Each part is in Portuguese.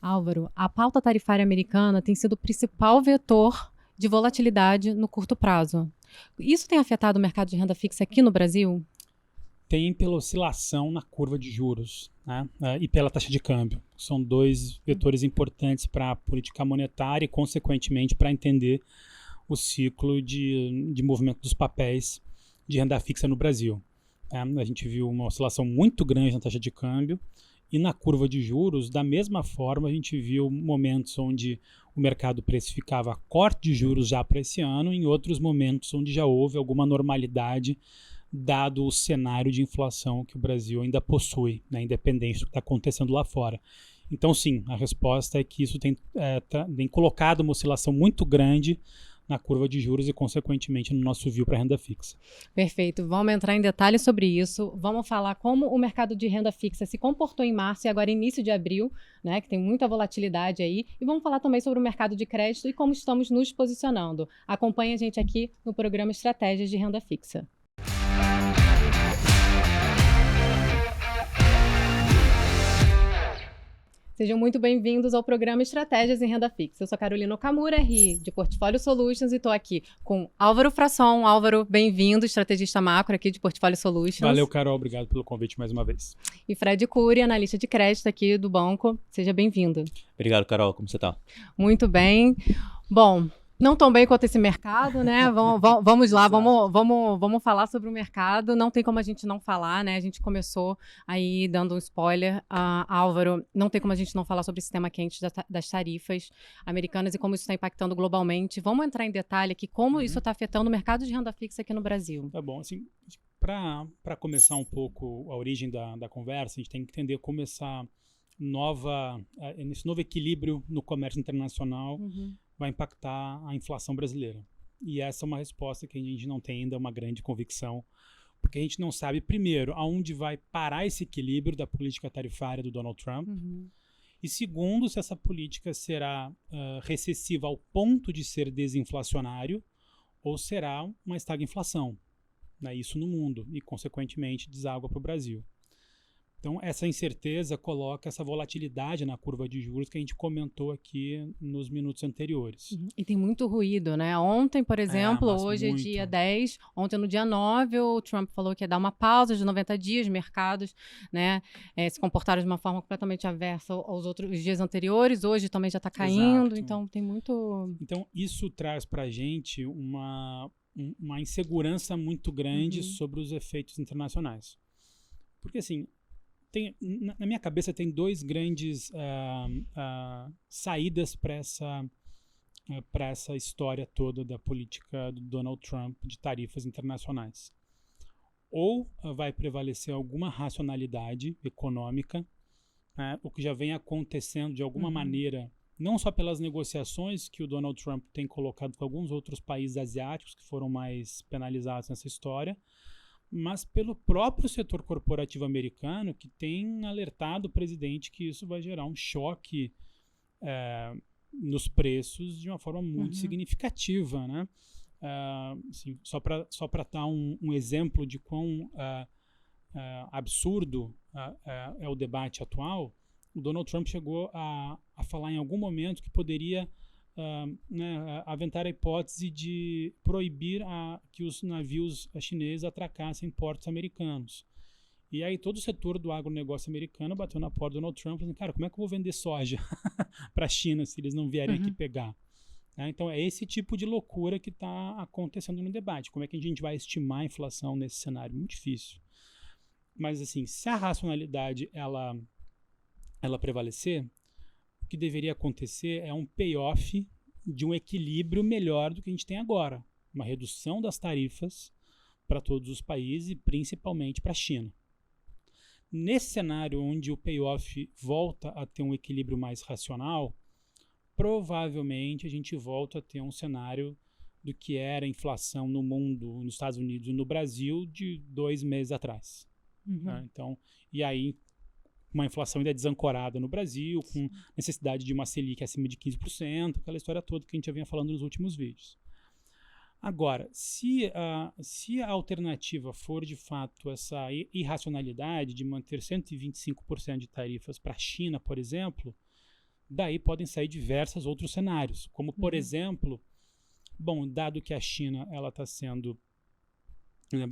Álvaro, a pauta tarifária americana tem sido o principal vetor de volatilidade no curto prazo. Isso tem afetado o mercado de renda fixa aqui no Brasil? Tem pela oscilação na curva de juros, né? E pela taxa de câmbio. São dois vetores importantes para a política monetária e, consequentemente, para entender o ciclo de movimento dos papéis de renda fixa no Brasil. A gente viu uma oscilação muito grande na taxa de câmbio e na curva de juros. Da mesma forma, a gente viu momentos onde o mercado precificava corte de juros já para esse ano, em outros momentos onde já houve alguma normalidade, dado o cenário de inflação que o Brasil ainda possui, né, independente do que está acontecendo lá fora. Então, sim, a resposta é que isso tem colocado uma oscilação muito grande na curva de juros e, consequentemente, no nosso view para renda fixa. Perfeito. Vamos entrar em detalhes sobre isso. Vamos falar como o mercado de renda fixa se comportou em março e agora início de abril, né, que tem muita volatilidade aí. E vamos falar também sobre o mercado de crédito e como estamos nos posicionando. Acompanhe a gente aqui no programa Estratégias de Renda Fixa. Sejam muito bem-vindos ao programa Estratégias em Renda Fixa. Eu sou Carolina Okamura, RI, de Portfólio Solutions, e estou aqui com Álvaro Frasson. Álvaro, bem-vindo, estrategista macro aqui de Portfólio Solutions. Valeu, Carol. Obrigado pelo convite mais uma vez. E Fred Cury, analista de crédito aqui do banco. Seja bem-vindo. Obrigado, Carol. Como você está? Muito bem. Bom, não tão bem quanto esse mercado, né? Vamos lá, vamos falar sobre o mercado. Não tem como a gente não falar, né? A gente começou aí dando um spoiler. Álvaro, não tem como a gente não falar sobre o sistema quente das tarifas americanas e como isso está impactando globalmente. Vamos entrar em detalhe aqui como isso está afetando o mercado de renda fixa aqui no Brasil. Tá bom, assim, para começar um pouco a origem da conversa, a gente tem que entender como esse novo equilíbrio no comércio internacional vai impactar a inflação brasileira. E essa é uma resposta que a gente não tem ainda uma grande convicção, porque a gente não sabe, primeiro, aonde vai parar esse equilíbrio da política tarifária do Donald Trump, e segundo, se essa política será recessiva ao ponto de ser desinflacionário ou será uma estagflação, né, isso no mundo, e, consequentemente, deságua para o Brasil. Então, essa incerteza coloca essa volatilidade na curva de juros que a gente comentou aqui nos minutos anteriores. E tem muito ruído, né? Ontem, por exemplo, hoje é dia 10, ontem no dia 9, o Trump falou que ia dar uma pausa de 90 dias, mercados, né, se comportaram de uma forma completamente aversa aos outros dias anteriores, hoje também já está caindo, então tem muito... Então, isso traz para a gente uma insegurança muito grande sobre os efeitos internacionais. Porque, assim, na minha cabeça tem dois grandes saídas para essa história toda da política do Donald Trump de tarifas internacionais. Ou vai prevalecer alguma racionalidade econômica, né, o que já vem acontecendo de alguma maneira, não só pelas negociações que o Donald Trump tem colocado com alguns outros países asiáticos que foram mais penalizados nessa história, mas pelo próprio setor corporativo americano, que tem alertado o presidente que isso vai gerar um choque nos preços de uma forma muito significativa, né? Assim, só para dar um exemplo de quão absurdo é o debate atual, o Donald Trump chegou a falar em algum momento que poderia aventar a hipótese de proibir que os navios chineses atracassem portos americanos. E aí todo o setor do agronegócio americano bateu na porta do Donald Trump, falando, cara, como é que eu vou vender soja para a China se eles não vierem aqui pegar? Então é esse tipo de loucura que está acontecendo no debate. Como é que a gente vai estimar a inflação nesse cenário? Muito difícil. Mas assim, se a racionalidade ela prevalecer, o que deveria acontecer é um payoff de um equilíbrio melhor do que a gente tem agora. Uma redução das tarifas para todos os países e principalmente para a China. Nesse cenário onde o payoff volta a ter um equilíbrio mais racional, provavelmente a gente volta a ter um cenário do que era a inflação no mundo, nos Estados Unidos e no Brasil de 2 meses atrás. Né? Então, e aí uma inflação ainda desancorada no Brasil, com necessidade de uma Selic acima de 15%, aquela história toda que a gente já vinha falando nos últimos vídeos. Agora, se a alternativa for de fato essa irracionalidade de manter 125% de tarifas para a China, por exemplo, Daí podem sair diversos outros cenários, como, por exemplo, bom, dado que a China está sendo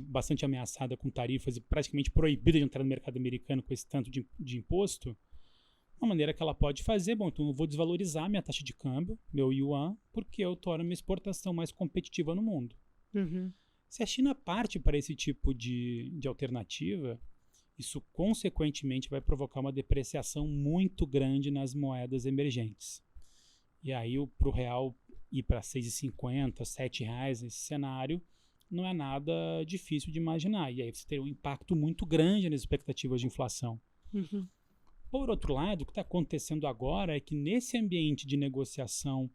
bastante ameaçada com tarifas e praticamente proibida de entrar no mercado americano com esse tanto de imposto, uma maneira que ela pode fazer, bom, então eu vou desvalorizar minha taxa de câmbio, meu yuan, porque eu torno minha exportação mais competitiva no mundo. Se a China parte para esse tipo de alternativa, isso consequentemente vai provocar uma depreciação muito grande nas moedas emergentes. E aí para o real ir para 6,50, R$7 nesse cenário, não é nada difícil de imaginar. E aí você tem um impacto muito grande nas expectativas de inflação. Por outro lado, o que está acontecendo agora é que nesse ambiente de negociação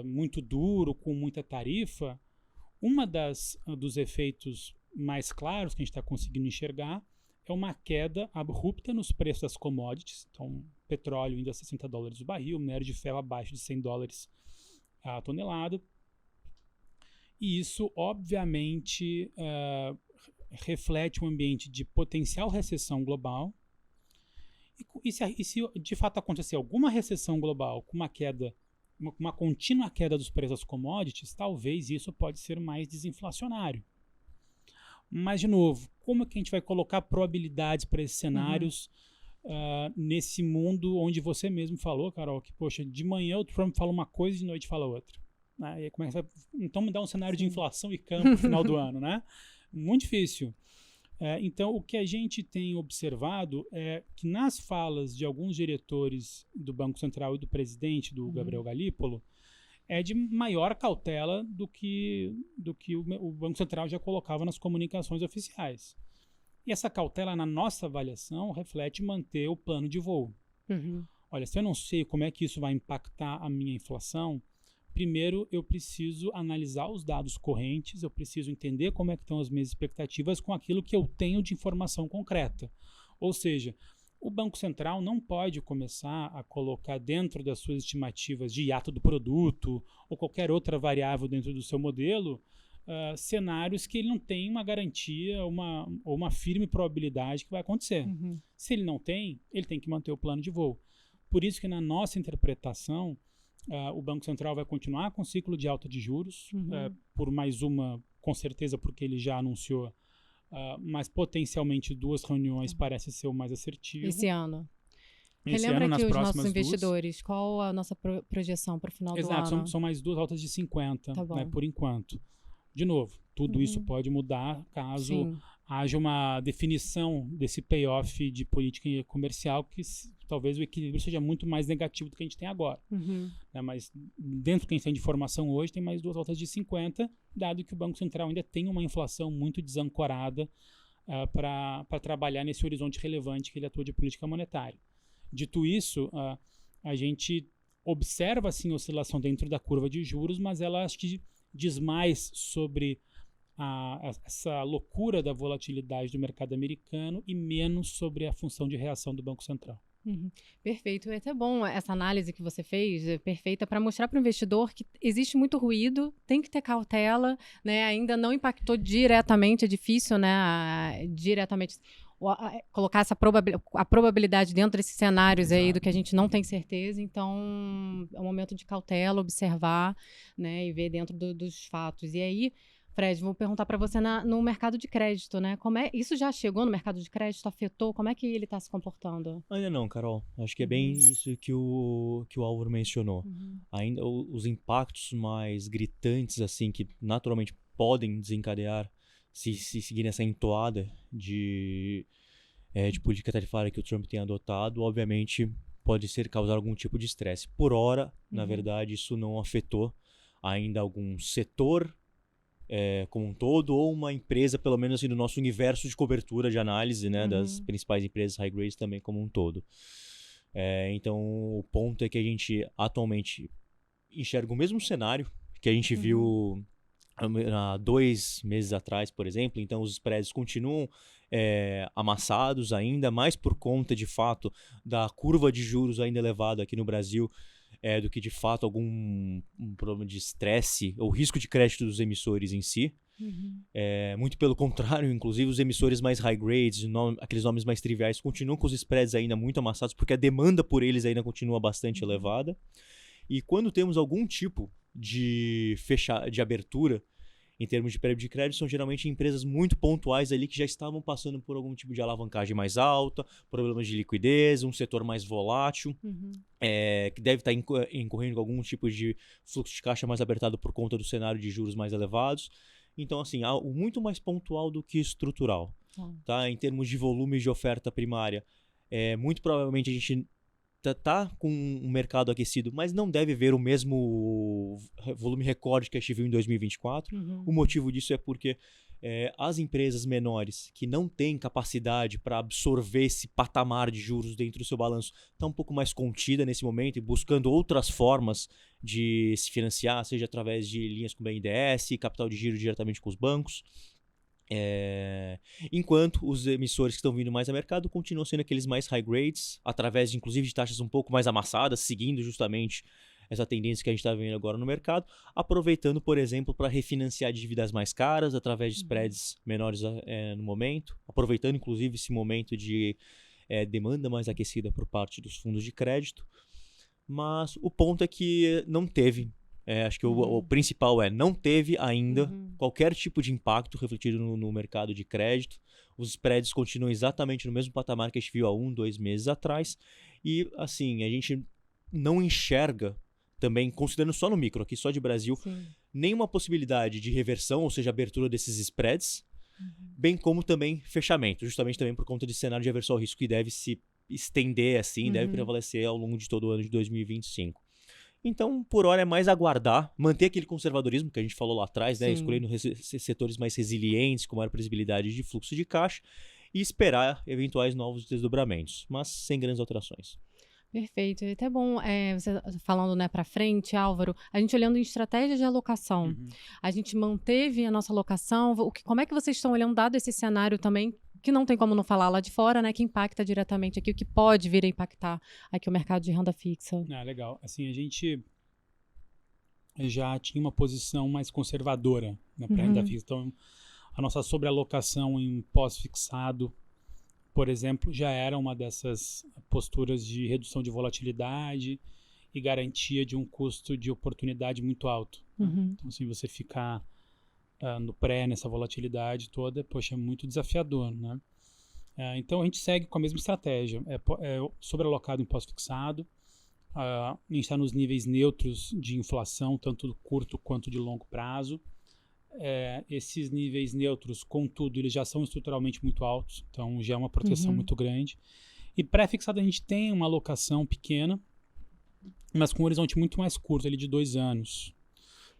muito duro, com muita tarifa, dos efeitos mais claros que a gente está conseguindo enxergar é uma queda abrupta nos preços das commodities. Então, petróleo indo a $60 o barril, minério de ferro abaixo de $100 a tonelada. E isso, obviamente, reflete um ambiente de potencial recessão global. E se de fato acontecer alguma recessão global com uma queda, uma contínua queda dos preços das commodities, talvez isso pode ser mais desinflacionário. Mas, de novo, como é que a gente vai colocar probabilidades para esses cenários nesse mundo onde você mesmo falou, Carol, que, poxa, de manhã o Trump fala uma coisa e de noite fala outra. Né? E aí, como é que vai... Então, me dá um cenário de inflação e câmbio no final do ano, né? Muito difícil. Então, o que a gente tem observado é que nas falas de alguns diretores do Banco Central e do presidente, do Gabriel Galípolo, é de maior cautela do que o Banco Central já colocava nas comunicações oficiais. E essa cautela, na nossa avaliação, reflete manter o plano de voo. Olha, se eu não sei como é que isso vai impactar a minha inflação, primeiro eu preciso analisar os dados correntes, eu preciso entender como é que estão as minhas expectativas com aquilo que eu tenho de informação concreta. Ou seja, o Banco Central não pode começar a colocar dentro das suas estimativas de hiato do produto ou qualquer outra variável dentro do seu modelo cenários que ele não tem uma garantia ou uma firme probabilidade que vai acontecer. Se ele não tem, ele tem que manter o plano de voo. Por isso que na nossa interpretação, o Banco Central vai continuar com o ciclo de alta de juros, por mais uma, com certeza, porque ele já anunciou, mas potencialmente 2 reuniões parece ser o mais assertivo. Esse ano. Esse Relembra ano, aqui nas os nossos próximas investidores, qual a nossa projeção para o final do ano? Exato, são mais 2 altas de 50, Tá bom. né, por enquanto. De novo, tudo isso pode mudar caso haja uma definição desse payoff de política comercial que talvez o equilíbrio seja muito mais negativo do que a gente tem agora. Né? Mas dentro do que a gente tem de informação hoje, tem mais 2 altas de 50, dado que o Banco Central ainda tem uma inflação muito desancorada para trabalhar nesse horizonte relevante que ele atua de política monetária. Dito isso, a gente observa sim oscilação dentro da curva de juros, mas ela acho que diz mais sobre essa loucura da volatilidade do mercado americano e menos sobre a função de reação do Banco Central. Perfeito. É até bom essa análise que você fez, é perfeita para mostrar para o investidor que existe muito ruído, tem que ter cautela, né? Ainda não impactou diretamente, é difícil, né? Diretamente colocar a probabilidade dentro desses cenários aí do que a gente não tem certeza. Então, é um momento de cautela, observar, né? E ver dentro dos fatos. E aí, Fred, vou perguntar para você no mercado de crédito, né? Isso já chegou no mercado de crédito? Afetou? Como é que ele está se comportando? Ainda não, Carol. Acho que é bem isso que o Álvaro mencionou. Ainda os impactos mais gritantes, assim, que naturalmente podem desencadear se seguir essa entoada de política tarifária que o Trump tem adotado, obviamente pode causar algum tipo de estresse. Por hora, na verdade, isso não afetou ainda algum setor como um todo, ou uma empresa, pelo menos assim, do nosso universo de cobertura de análise, né, das principais empresas high grades também como um todo. Então, o ponto é que a gente atualmente enxerga o mesmo cenário que a gente viu há 2 meses atrás, por exemplo. Então, os spreads continuam amassados ainda, mais por conta, de fato, da curva de juros ainda elevada aqui no Brasil, do que de fato algum problema de estresse ou risco de crédito dos emissores em si. Muito pelo contrário, inclusive os emissores mais high grades, aqueles nomes mais triviais, continuam com os spreads ainda muito amassados, porque a demanda por eles ainda continua bastante elevada. E quando temos algum tipo de abertura, em termos de período de crédito, são geralmente empresas muito pontuais ali que já estavam passando por algum tipo de alavancagem mais alta, problemas de liquidez, um setor mais volátil, que deve estar incorrendo com algum tipo de fluxo de caixa mais apertado por conta do cenário de juros mais elevados. Então, assim, algo muito mais pontual do que estrutural. Tá? Em termos de volume de oferta primária, muito provavelmente a gente tá com um mercado aquecido, mas não deve ver o mesmo volume recorde que a gente viu em 2024. O motivo disso é porque as empresas menores que não têm capacidade para absorver esse patamar de juros dentro do seu balanço estão um pouco mais contida nesse momento e buscando outras formas de se financiar, seja através de linhas com BNDES, capital de giro diretamente com os bancos. Enquanto os emissores que estão vindo mais ao mercado continuam sendo aqueles mais high grades, através inclusive de taxas um pouco mais amassadas, seguindo justamente essa tendência que a gente está vendo agora no mercado, aproveitando, por exemplo, para refinanciar dívidas mais caras através de spreads menores no momento, aproveitando inclusive esse momento de demanda mais aquecida por parte dos fundos de crédito. Mas o ponto é que não teve. Acho que o principal não teve ainda qualquer tipo de impacto refletido no mercado de crédito. Os spreads continuam exatamente no mesmo patamar que a gente viu há 1-2 meses atrás. E, assim, a gente não enxerga também, considerando só no micro, aqui só de Brasil, nenhuma possibilidade de reversão, ou seja, abertura desses spreads, bem como também fechamento, justamente também por conta de cenário de aversão ao risco que deve se estender assim, deve prevalecer ao longo de todo o ano de 2025. Então, por hora, é mais aguardar, manter aquele conservadorismo que a gente falou lá atrás, né? Escolhendo setores mais resilientes, com maior previsibilidade de fluxo de caixa, e esperar eventuais novos desdobramentos, mas sem grandes alterações. Perfeito. É até bom, você falando, né, para frente, Álvaro, a gente olhando em estratégia de alocação, a gente manteve a nossa alocação, como é que vocês estão olhando, dado esse cenário também, que não tem como não falar lá de fora, né, que impacta diretamente aqui, o que pode vir a impactar aqui o mercado de renda fixa? Legal. Assim, a gente já tinha uma posição mais conservadora, né, para renda fixa. Então, a nossa sobrealocação em pós-fixado, por exemplo, já era uma dessas posturas de redução de volatilidade e garantia de um custo de oportunidade muito alto. Então, se você ficar no pré, nessa volatilidade toda, poxa, é muito desafiador, né? Então, a gente segue com a mesma estratégia. Sobrealocado em pós-fixado, a gente está nos níveis neutros de inflação, tanto do curto quanto de longo prazo. Esses níveis neutros, contudo, eles já são estruturalmente muito altos, então já é uma proteção muito grande. E pré-fixado a gente tem uma alocação pequena, mas com um horizonte muito mais curto, ali de 2 anos,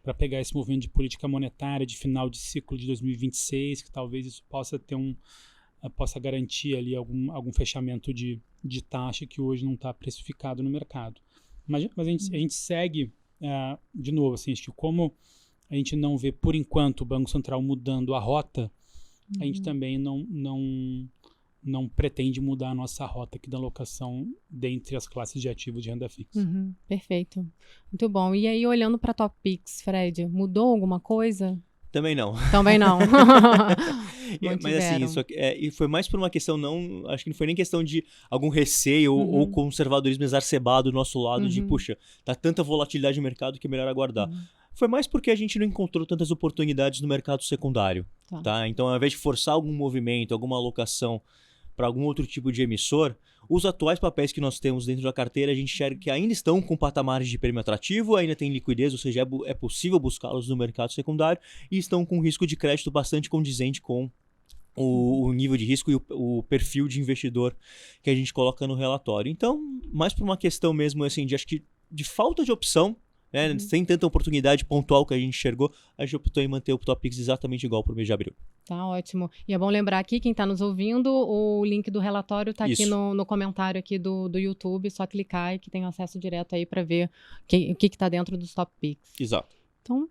para pegar esse movimento de política monetária de final de ciclo de 2026, que talvez isso possa ter possa garantir ali algum fechamento de taxa que hoje não está precificado no mercado. Mas a gente segue, de novo, assim, acho que como a gente não vê, por enquanto, o Banco Central mudando a rota, a gente também não pretende mudar a nossa rota aqui da alocação dentre as classes de ativos de renda fixa. Perfeito. Muito bom. E aí, olhando para Top Picks, Fred, mudou alguma coisa? Também não. Também não. Mas assim, e foi mais por uma questão, acho que não foi nem questão de algum receio ou conservadorismo exacerbado do nosso lado, de, puxa, tá tanta volatilidade no mercado que é melhor aguardar. Foi mais porque a gente não encontrou tantas oportunidades no mercado secundário. Tá? Então, ao invés de forçar algum movimento, alguma alocação para algum outro tipo de emissor, os atuais papéis que nós temos dentro da carteira, a gente enxerga que ainda estão com patamares de prêmio atrativo, ainda tem liquidez, ou seja, é possível buscá-los no mercado secundário, e estão com risco de crédito bastante condizente com o nível de risco e o perfil de investidor que a gente coloca no relatório. Então, mais por uma questão mesmo, assim, acho que de falta de opção, né, sem tanta oportunidade pontual que a gente enxergou, a gente optou em manter o Top Picks exatamente igual para o mês de abril. Tá ótimo. E é bom lembrar aqui, quem está nos ouvindo, o link do relatório está aqui no comentário aqui do YouTube, só clicar e que tem acesso direto aí para ver o que está dentro dos Top Picks. Exato. Então,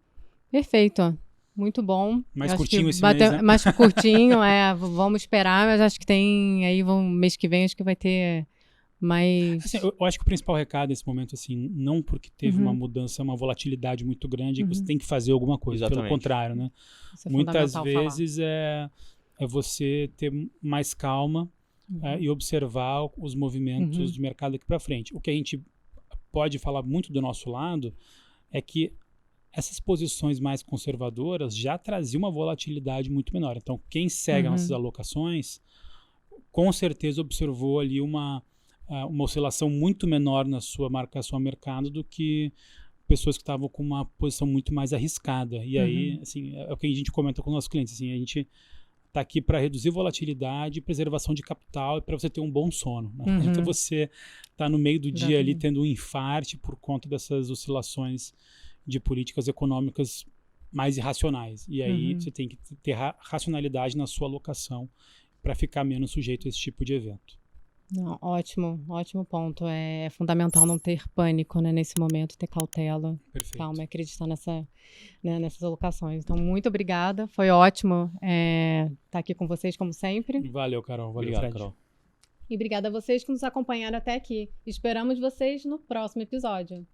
perfeito. Muito bom. Mais curtinho esse mês, né? Mais curtinho, vamos esperar, mas acho que tem aí, mês que vem, acho que vai ter Mas... Assim, eu acho que o principal recado nesse momento, assim, não porque teve uma mudança, uma volatilidade muito grande, que você tem que fazer alguma coisa. Exatamente. Pelo contrário, né? Isso é Muitas fundamental vezes é você ter mais calma e observar os movimentos de mercado daqui para frente. O que a gente pode falar muito do nosso lado é que essas posições mais conservadoras já traziam uma volatilidade muito menor. Então, quem segue nossas alocações, com certeza observou ali uma oscilação muito menor na sua marcação a mercado do que pessoas que estavam com uma posição muito mais arriscada. E aí, assim, é o que a gente comenta com os nossos clientes. Assim, a gente está aqui para reduzir volatilidade, preservação de capital e para você ter um bom sono. Não adianta você estar no meio do dia ali tendo um infarte por conta dessas oscilações de políticas econômicas mais irracionais. E aí você tem que ter racionalidade na sua alocação para ficar menos sujeito a esse tipo de evento. Não, ótimo ponto. É fundamental não ter pânico, né, nesse momento, ter cautela, Perfeito. calma, acreditar nessas alocações. Então, muito obrigada. Foi ótimo estar aqui com vocês, como sempre. Valeu, Carol. Valeu, Obrigado, Fred. Carol. E obrigada a vocês que nos acompanharam até aqui. Esperamos vocês no próximo episódio.